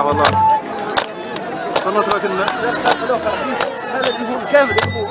والله قناة راكلنا هذا الجمهور كامل يحبوه.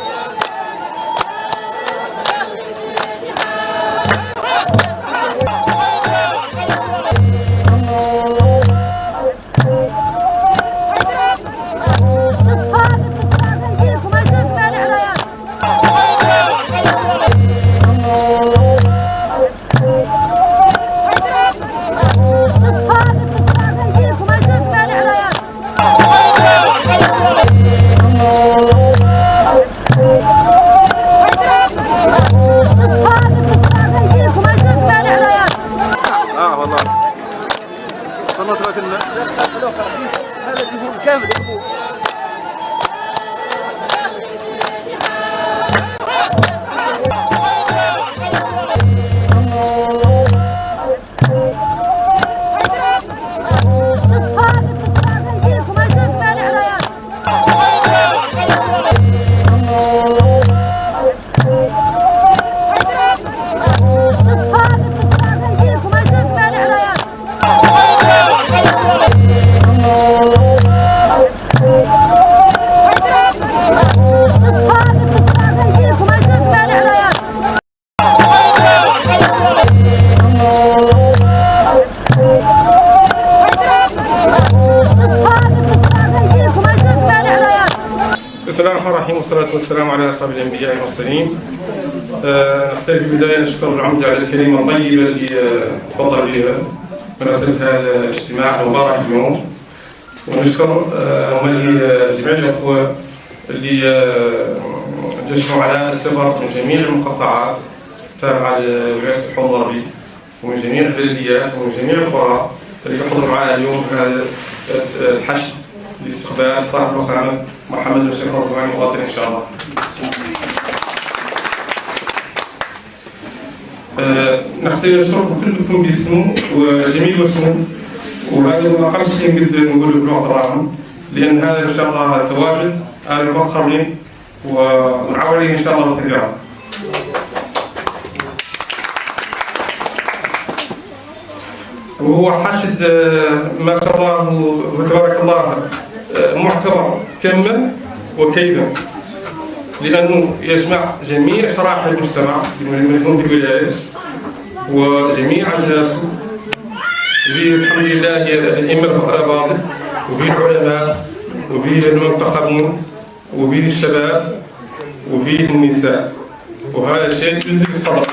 قناة راكلنا هذا الجمهور كامل يحبوه. بسم الله الرحمن الرحيم والصلاة والسلام على أشرف الأنبياء والمرسلين. نختار في البداية نشكر العمدة على الكلمة الطيبة اللي تفضل بها بمناسبة هذا الاجتماع المبارك اليوم، ونشكر جميع الأخوة اللي جشموا على السفر من جميع المقطعات تابعة لولاية الحضري ومن جميع البلديات ومن جميع القرى اللي يحضروا معنا اليوم هذا الحشد لاستقبال صاحب الفخامة محمد بن شريف الرزواني مواطن إن شاء الله. نحتاج نشكركم كلكم باسمه وجميل واسمه، وهذا ما أقل شيء نقدر نقول بلغة الراهن، لأن هذا إن شاء الله تواجد هذا يفخرني ونعاون عليه إن شاء الله كثيرا. وهو حاشد ما شاء الله وتبارك الله معتبر كما وكيفا، لأنه يجمع جميع شرائح المجتمع المسلم في الولايات وجميع أجناسه، وفيه الحمد لله الأئمة الأفاضل وفيه العلماء وفيه المنتخبون وفيه الشباب وفيه النساء، وهذا شيء يلفت الصدر.